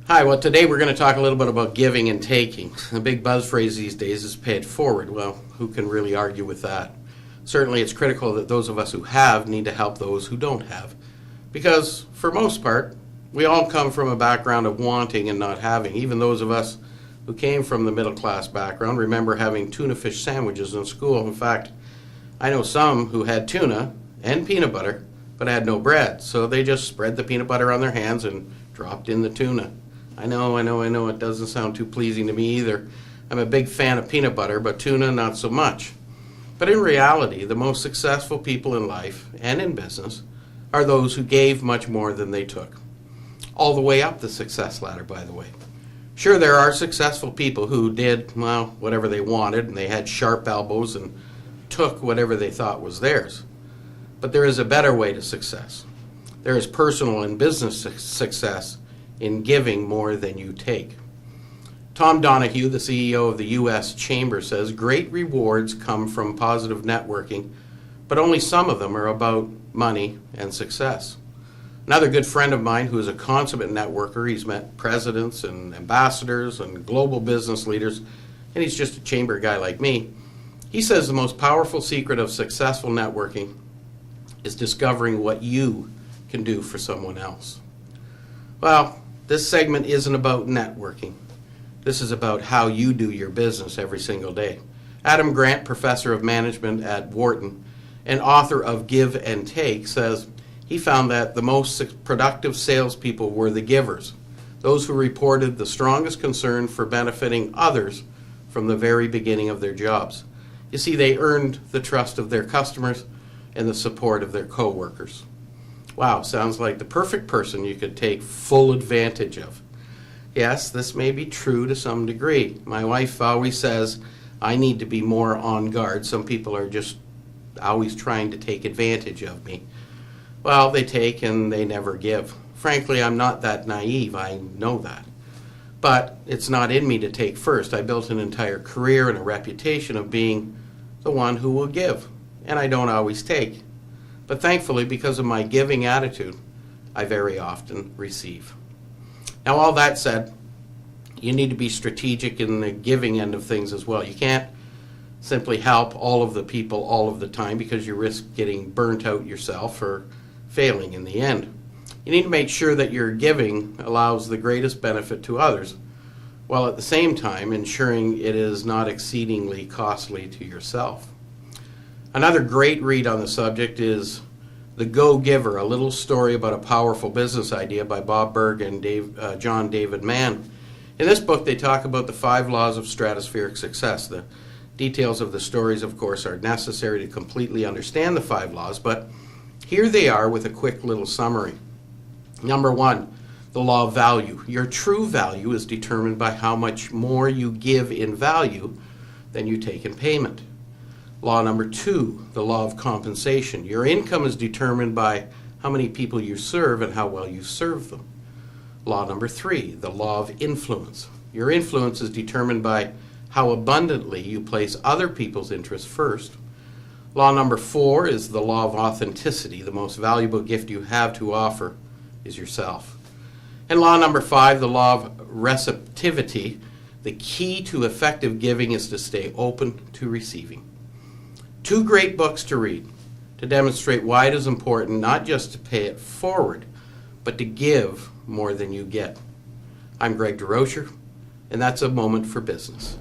Hi, well, today we're going to talk a little bit about giving and taking. The big buzz phrase these days is pay it forward. Well, who can really argue with that? Certainly it's critical that those of us who have need to help those who don't have. Because, for most part, we all come from a background of wanting and not having. Even those of us who came from the middle class background remember having tuna fish sandwiches in school. In fact, I know some who had tuna and peanut butter, but had no bread. So they just spread the peanut butter on their hands and dropped in the tuna. I know, it doesn't sound too pleasing to me either. I'm a big fan of peanut butter, but tuna not so much. But in reality, the most successful people in life and in business are those who gave much more than they took. All the way up the success ladder, by the way. Sure, there are successful people who did, well, whatever they wanted, and they had sharp elbows and took whatever they thought was theirs. But there is a better way to success. There is personal and business success in giving more than you take. Tom Donahue, the CEO of the U.S. Chamber, says great rewards come from positive networking, but only some of them are about money and success. Another good friend of mine who is a consummate networker, he's met presidents and ambassadors and global business leaders, and he's just a chamber guy like me. He says the most powerful secret of successful networking is discovering what you can do for someone else. Well, this segment isn't about networking. This is about how you do your business every single day. Adam Grant, professor of management at Wharton and author of Give and Take, says he found that the most productive salespeople were the givers, those who reported the strongest concern for benefiting others from the very beginning of their jobs. You see, they earned the trust of their customers and the support of their coworkers. Wow, sounds like the perfect person you could take full advantage of. Yes, this may be true to some degree. My wife always says I need to be more on guard. Some people are just always trying to take advantage of me. Well, they take and they never give. Frankly, I'm not that naive. I know that. But it's not in me to take first. I built an entire career and a reputation of being the one who will give. And I don't always take. But thankfully, because of my giving attitude, I very often receive. Now, all that said, you need to be strategic in the giving end of things as well. You can't simply help all of the people all of the time because you risk getting burnt out yourself or failing in the end. You need to make sure that your giving allows the greatest benefit to others, while at the same time ensuring it is not exceedingly costly to yourself. Another great read on the subject is The Go-Giver, a little story about a powerful business idea by Bob Burg and John David Mann. In this book, they talk about the 5 laws of stratospheric success. The details of the stories, of course, are necessary to completely understand the 5 laws, but here they are with a quick little summary. Number 1, the law of value. Your true value is determined by how much more you give in value than you take in payment. Law number 2, the law of compensation. Your income is determined by how many people you serve and how well you serve them. Law number 3, the law of influence. Your influence is determined by how abundantly you place other people's interests first. Law number 4 is the law of authenticity. The most valuable gift you have to offer is yourself. And law number 5, the law of receptivity. The key to effective giving is to stay open to receiving. 2 great books to read to demonstrate why it is important not just to pay it forward, but to give more than you get. I'm Greg DeRocher, and that's A Moment for Business.